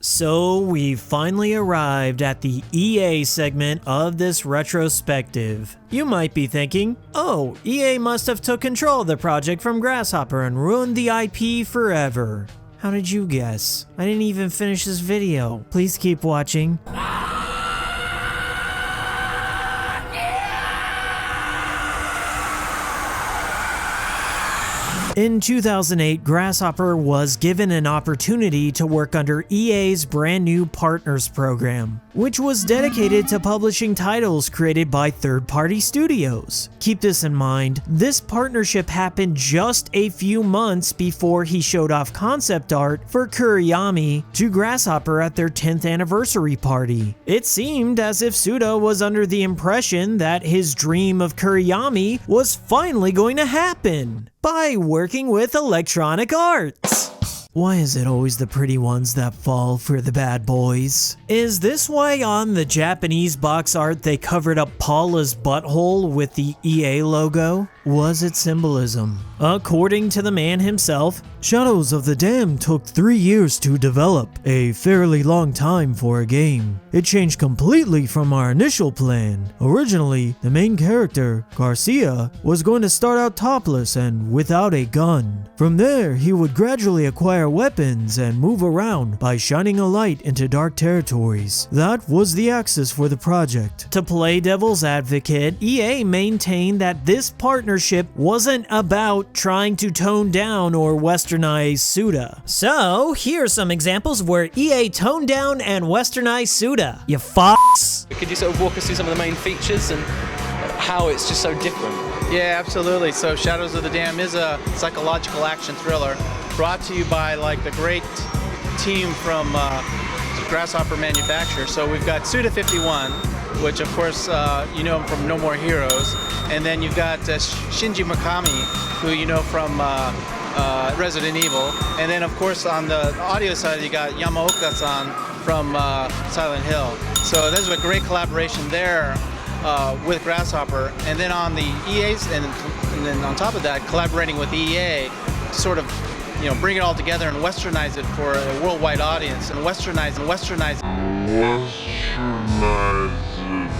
So we finally arrived at the EA segment of this retrospective. You might be thinking, oh, EA must have took control of the project from Grasshopper and ruined the IP forever. How did you guess? I didn't even finish this video. Please keep watching. In 2008, Grasshopper was given an opportunity to work under EA's brand new Partners program, which was dedicated to publishing titles created by third-party studios. Keep this in mind, this partnership happened just a few months before he showed off concept art for Kuriyami to Grasshopper at their 10th anniversary party. It seemed as if Suda was under the impression that his dream of Kuriyami was finally going to happen by working with Electronic Arts. Why is it always the pretty ones that fall for the bad boys? Is this why on the Japanese box art they covered up Paula's butthole with the EA logo? Was it symbolism? According to the man himself, Shadows of the Dam took 3 years to develop, a fairly long time for a game. It changed completely from our initial plan. Originally, the main character, Garcia, was going to start out topless and without a gun. From there, he would gradually acquire weapons and move around by shining a light into dark territories. That was the axis for the project. To play devil's advocate, EA maintained that this partnership wasn't about trying to tone down or westernized Suda. So, here's some examples where EA toned down and westernized Suda. You fucks! Could you sort of walk us through some of the main features and how it's just so different? Yeah, absolutely. So Shadows of the Dam is a psychological action thriller brought to you by like the great team from Grasshopper Manufacturer. So we've got Suda 51, which of course you know him from No More Heroes, and then you've got Shinji Mikami, who you know from Resident Evil, and then of course on the audio side you got Yamaoka-san from Silent Hill. So there's a great collaboration there with Grasshopper, and then on the EA's, and then on top of that, collaborating with EA to sort of, you know, bring it all together and westernize it for a worldwide audience, and westernize.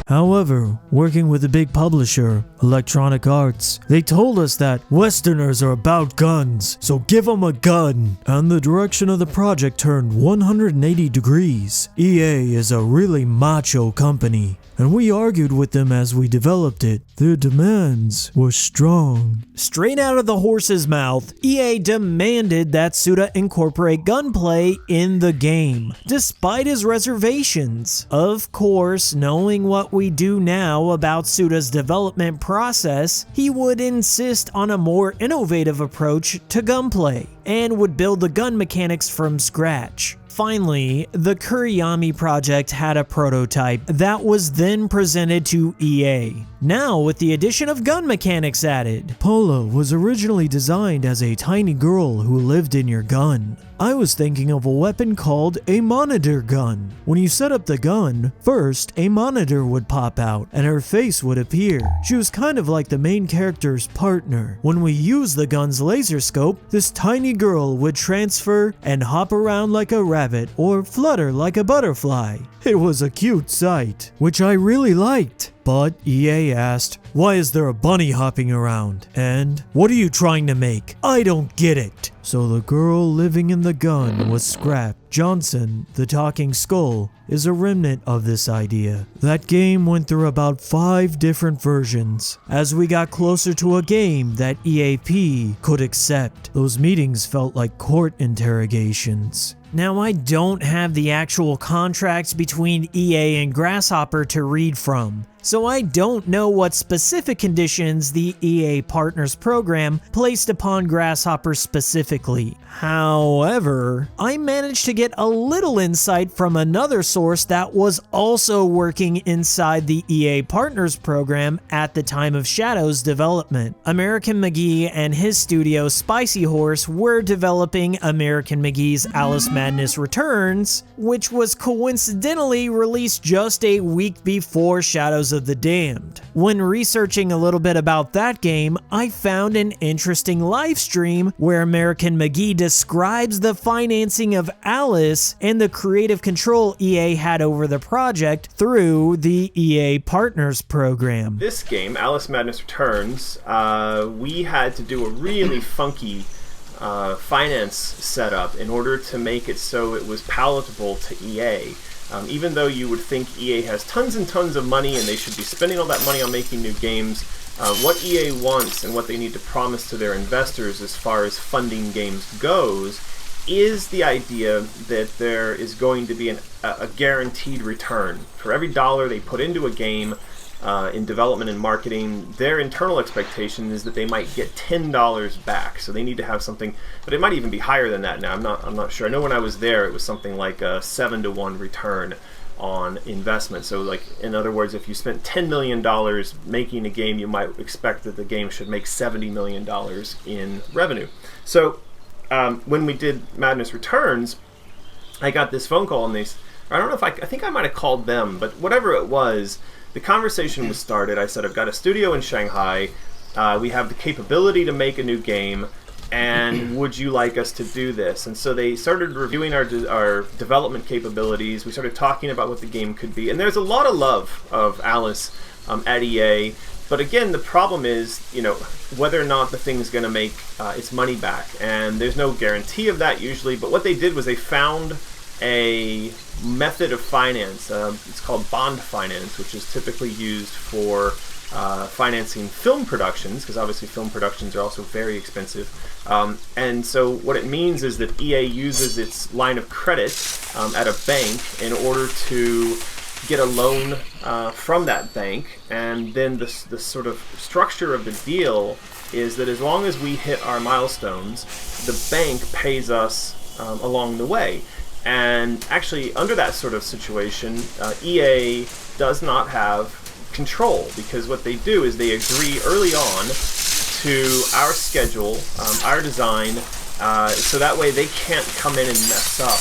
However, working with a big publisher, Electronic Arts, they told us that Westerners are about guns, so give them a gun. And the direction of the project turned 180 degrees. EA is a really macho company, and we argued with them as we developed it. Their demands were strong. Straight out of the horse's mouth, EA demanded that Suda incorporate gunplay in the game, despite his reservations. Of course, knowing what we do now about Suda's development process, he would insist on a more innovative approach to gunplay, and would build the gun mechanics from scratch. Finally, the Kuriyami project had a prototype that was then presented to EA. Now, with the addition of gun mechanics added, Paula was originally designed as a tiny girl who lived in your gun. I was thinking of a weapon called a monitor gun. When you set up the gun, first a monitor would pop out and her face would appear. She was kind of like the main character's partner. When we used the gun's laser scope, this tiny girl would transfer and hop around like a rabbit or flutter like a butterfly. It was a cute sight, which I really liked. But EA asked, why is there a bunny hopping around? And what are you trying to make? I don't get it. So the girl living in the gun was scrapped. Johnson, the talking skull, is a remnant of this idea. That game went through about 5 different versions. As we got closer to a game that EAP could accept, those meetings felt like court interrogations. Now, I don't have the actual contracts between EA and Grasshopper to read from. so I don't know what specific conditions the EA Partners program placed upon Grasshopper specifically. However, I managed to get a little insight from another source that was also working inside the EA Partners program at the time of Shadow's development. American McGee and his studio Spicy Horse were developing American McGee's Alice Madness Returns, which was coincidentally released just a week before Shadows of the Damned. When researching a little bit about that game, I found an interesting live stream where American McGee describes the financing of Alice and the creative control EA had over the project through the EA Partners program. This game, Alice Madness Returns, we had to do a really funky finance setup in order to make it so it was palatable to EA. Even though you would think EA has tons and tons of money and they should be spending all that money on making new games, what EA wants and what they need to promise to their investors as far as funding games goes is the idea that there is going to be a guaranteed return. For every dollar they put into a game in development and marketing, their internal expectation is that they might get $10 back. So they need to have something, but it might even be higher than that now. I'm not sure. I know when I was there, it was something like a 7-to-1 return on investment. So, like, in other words, if you spent $10 million making a game, you might expect that the game should make $70 million in revenue. So when we did Madness Returns, I got this phone call, and I don't know if I think I might have called them, but whatever it was, the conversation was started. I said, I've got a studio in Shanghai. We have the capability to make a new game, and would you like us to do this? And so they started reviewing our development capabilities. We started talking about what the game could be. And there's a lot of love of Alice at EA. But again, the problem is, whether or not the thing's going to make its money back. And there's no guarantee of that usually. But what they did was they found a method of finance. It's called bond finance, which is typically used for financing film productions, because obviously film productions are also very expensive. And so what it means is that EA uses its line of credit at a bank in order to get a loan from that bank, and then the sort of structure of the deal is that as long as we hit our milestones, the bank pays us along the way. And actually, under that sort of situation, EA does not have control, because what they do is they agree early on to our schedule, our design, so that way they can't come in and mess up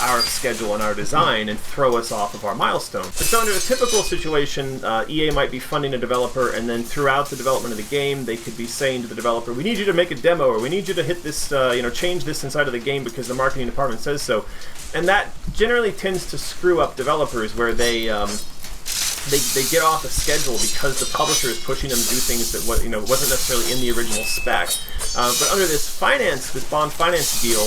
our schedule and our design and throw us off of our milestone. So under a typical situation, EA might be funding a developer, and then throughout the development of the game, they could be saying to the developer, we need you to make a demo, or we need you to hit this, change this inside of the game because the marketing department says so. And that generally tends to screw up developers, where they get off a schedule because the publisher is pushing them to do things that wasn't necessarily in the original spec. But under this bond finance deal,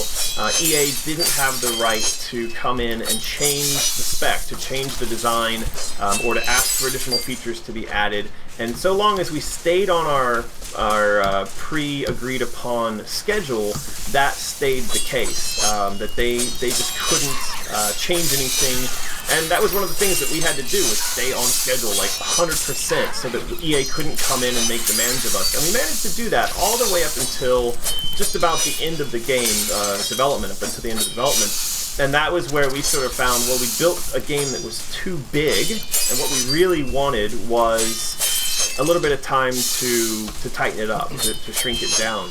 EA didn't have the right to come in and change the spec, to change the design, or to ask for additional features to be added. And so long as we stayed on our pre-agreed upon schedule, that stayed the case. That they just couldn't change anything. And that was one of the things that we had to do, was stay on schedule, like 100%, so that EA couldn't come in and make demands of us. And we managed to do that all the way up until just about the end of the game development, up until the end of the development. And that was where we sort of found, well, we built a game that was too big, and what we really wanted was a little bit of time to tighten it up, to shrink it down.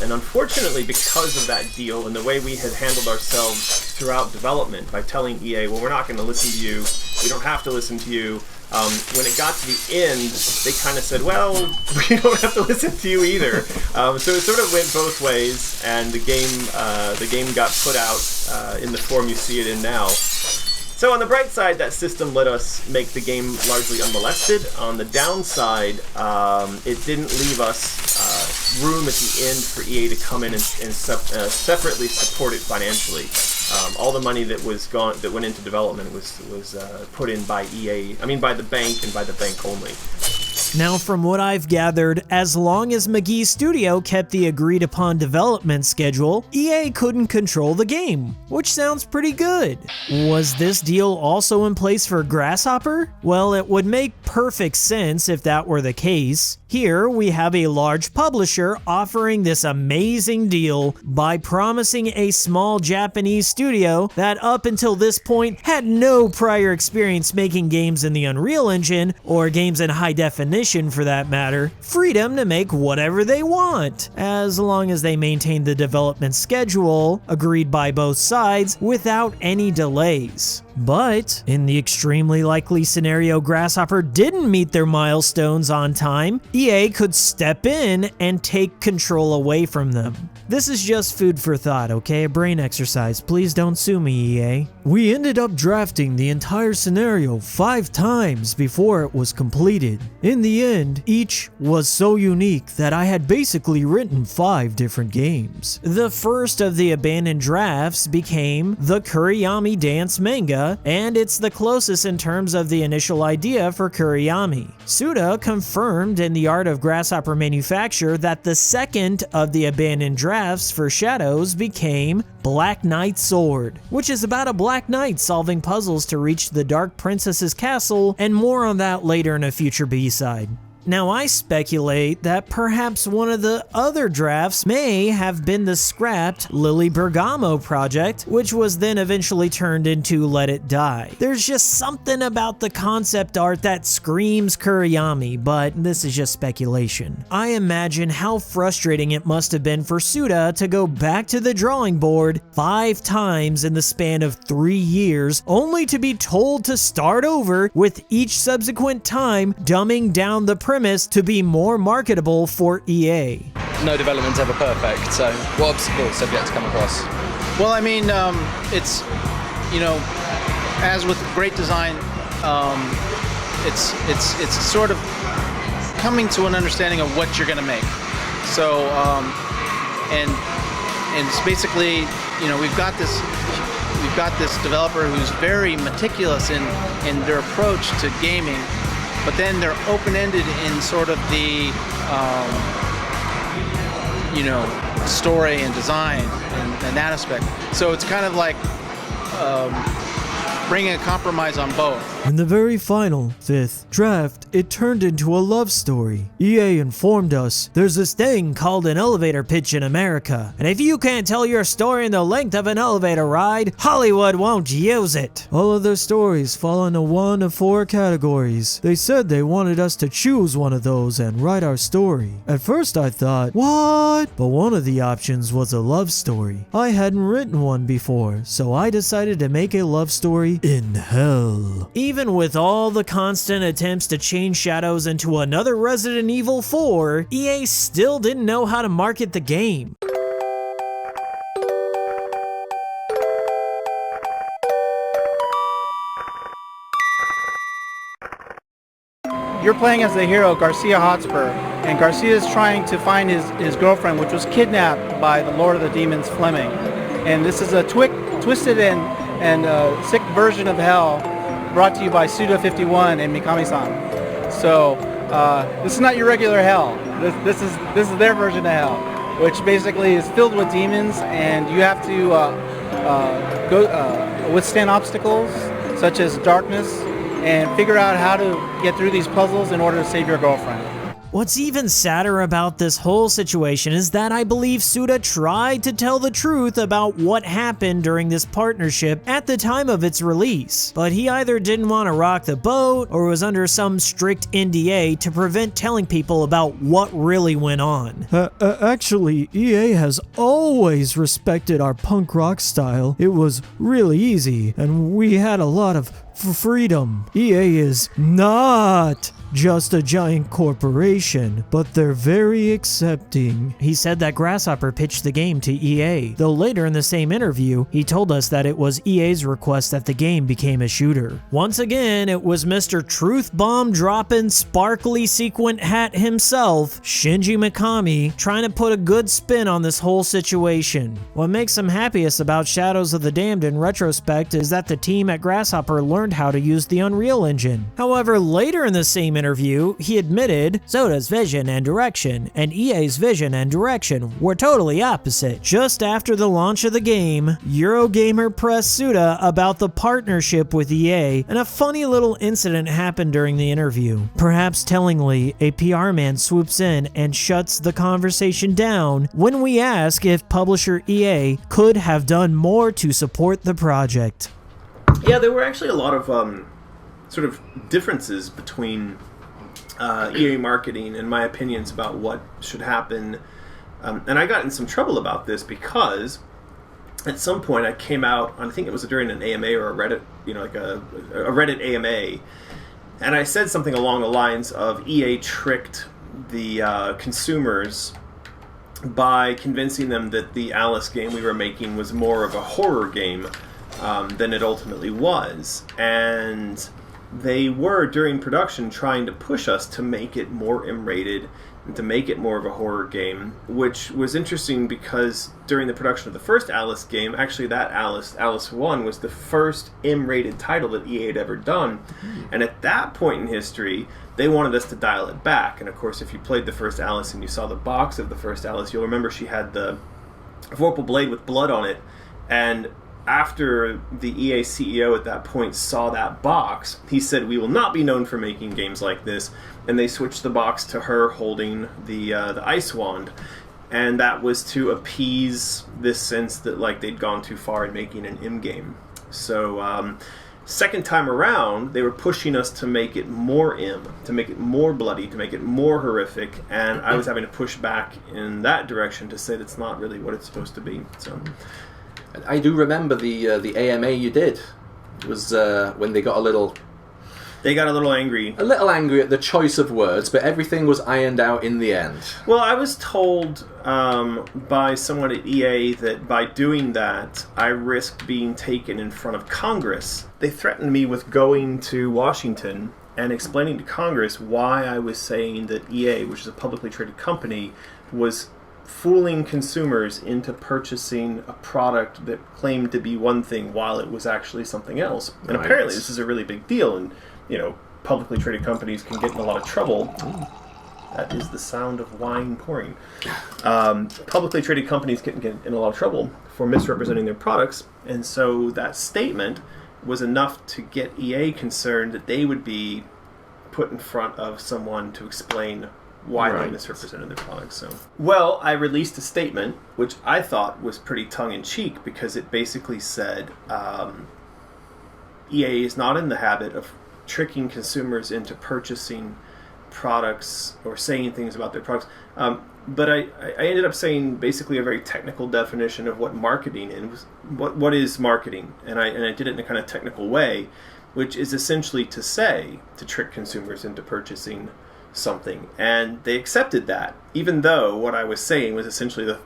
And unfortunately, because of that deal and the way we had handled ourselves throughout development by telling EA, well, we're not going to listen to you, we don't have to listen to you, when it got to the end, they kind of said, well, we don't have to listen to you either. So it sort of went both ways, and the game got put out in the form you see it in now. So on the bright side, that system let us make the game largely unmolested. On the downside, it didn't leave us room at the end for EA to come in and separately support it financially. All the money that went into development was put in by EA. I mean, by the bank, and by the bank only. Now, from what I've gathered, as long as McGee's studio kept the agreed upon development schedule, EA couldn't control the game, which sounds pretty good. Was this deal also in place for Grasshopper? Well, it would make perfect sense if that were the case. Here, we have a large publisher offering this amazing deal by promising a small Japanese studio that up until this point had no prior experience making games in the Unreal Engine, or games in high definition for that matter, freedom to make whatever they want, as long as they maintain the development schedule agreed by both sides without any delays. But in the extremely likely scenario Grasshopper didn't meet their milestones on time, EA could step in and take control away from them. This is just food for thought, okay? A brain exercise. Please don't sue me, EA. We ended up drafting the entire scenario 5 times before it was completed. In the end, each was so unique that I had basically written 5 different games. The first of the abandoned drafts became the Kuriyami Dance manga, and it's the closest in terms of the initial idea for Kuriyami. Suda confirmed in the Art of Grasshopper Manufacture that the second of the abandoned drafts for Shadows became Black Knight's Sword, which is about a Black Knight solving puzzles to reach the Dark Princess's castle, and more on that later in a future B-side. Now, I speculate that perhaps one of the other drafts may have been the scrapped Lily Bergamo project, which was then eventually turned into Let It Die. There's just something about the concept art that screams Kuriyami, but this is just speculation. I imagine how frustrating it must have been for Suda to go back to the drawing board 5 times in the span of 3 years, only to be told to start over, with each subsequent time dumbing down the premise to be more marketable for EA. No development's ever perfect, so what obstacles have you had to come across? Well, I mean, it's, you know, as with great design, it's sort of coming to an understanding of what you're going to make. So, and it's basically, you know, we've got this developer who's very meticulous in their approach to gaming, but then they're open-ended in sort of the, you know, story and design and that aspect. So it's kind of like bringing a compromise on both. In the very final, 5th draft, it turned into a love story. EA informed us there's this thing called an elevator pitch in America, and if you can't tell your story in the length of an elevator ride, Hollywood won't use it. All of their stories fall into one of 4 categories. They said they wanted us to choose one of those and write our story. At first I thought, what? But one of the options was a love story. I hadn't written one before, so I decided to make a love story in hell. Even with all the constant attempts to change Shadows into another Resident Evil 4, EA still didn't know how to market the game. You're playing as the hero, Garcia Hotspur, and Garcia is trying to find his girlfriend, which was kidnapped by the Lord of the Demons, Fleming. And this is a twisted and sick version of hell, brought to you by Suda51 and Mikami-san. So this is not your regular hell. This is their version of hell, which basically is filled with demons, and you have to withstand obstacles such as darkness and figure out how to get through these puzzles in order to save your girlfriend. What's even sadder about this whole situation is that I believe Suda tried to tell the truth about what happened during this partnership at the time of its release, but he either didn't want to rock the boat or was under some strict NDA to prevent telling people about what really went on. Actually, EA has always respected our punk rock style. It was really easy, and we had a lot of freedom. EA is not just a giant corporation, but they're very accepting. He said that Grasshopper pitched the game to EA, though later in the same interview, he told us that it was EA's request that the game became a shooter. Once again, it was Mr. Truth Bomb dropping sparkly sequin hat himself, Shinji Mikami, trying to put a good spin on this whole situation. What makes him happiest about Shadows of the Damned in retrospect is that the team at Grasshopper learned learned how to use the Unreal Engine. However, later in the same interview, he admitted Soda's vision and direction and EA's vision and direction were totally opposite. Just after the launch of the game, Eurogamer pressed Suda about the partnership with EA, and a funny little incident happened during the interview. Perhaps tellingly, a PR man swoops in and shuts the conversation down when we ask if publisher EA could have done more to support the project. Yeah, there were actually a lot of sort of differences between EA marketing and my opinions about what should happen. And I got in some trouble about this because at some point I came out, I think it was during an AMA or a Reddit, like a Reddit AMA, and I said something along the lines of EA tricked the consumers by convincing them that the Alice game we were making was more of a horror game than it ultimately was. And they were, during production, trying to push us to make it more M-rated and to make it more of a horror game, which was interesting because during the production of the first Alice game, actually that Alice 1, was the first M-rated title that EA had ever done. And at that point in history, they wanted us to dial it back. And of course, if you played the first Alice and you saw the box of the first Alice, you'll remember she had the Vorpal blade with blood on it. And after the EA CEO at that point saw that box, he said, "We will not be known for making games like this." And they switched the box to her holding the ice wand. And that was to appease this sense that they'd gone too far in making an M game. So second time around, they were pushing us to make it more M, to make it more bloody, to make it more horrific, and I was having to push back in that direction to say that's not really what it's supposed to be. So I do remember the AMA you did. It was when they got a little angry. A little angry at the choice of words, but everything was ironed out in the end. Well, I was told by someone at EA that by doing that, I risked being taken in front of Congress. They threatened me with going to Washington and explaining to Congress why I was saying that EA, which is a publicly traded company, was fooling consumers into purchasing a product that claimed to be one thing while it was actually something else. And apparently this is a really big deal, and publicly traded companies can get in a lot of trouble. That is the sound of wine pouring. Publicly traded companies can get in a lot of trouble for misrepresenting their products, and so that statement was enough to get EA concerned that they would be put in front of someone to explain why they misrepresented their products. So, well, I released a statement which I thought was pretty tongue-in-cheek because it basically said EA is not in the habit of tricking consumers into purchasing products or saying things about their products. But I ended up saying basically a very technical definition of what marketing is. What is marketing? And I did it in a kind of technical way, which is essentially to trick consumers into purchasing something. And they accepted that, even though what I was saying was essentially the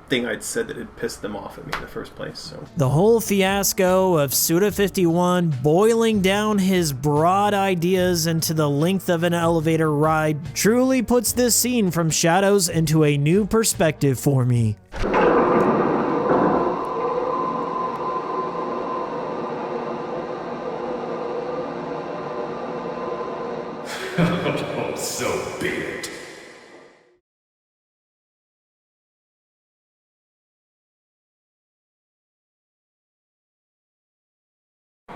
thing I'd said that had pissed them off at me in the first place. So the whole fiasco of Suda51 boiling down his broad ideas into the length of an elevator ride truly puts this scene from Shadows into a new perspective for me. So be it.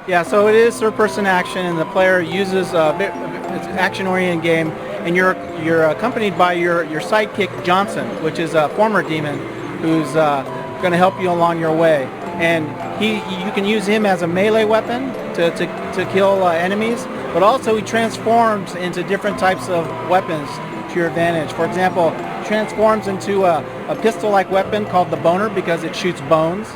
Yeah, so it is third-person action, and the player uses it's an action-oriented game, and you're accompanied by your sidekick Johnson, which is a former demon who's going to help you along your way. And you can use him as a melee weapon to kill enemies, but also he transforms into different types of weapons to your advantage. For example, transforms into a pistol-like weapon called the Boner because it shoots bones.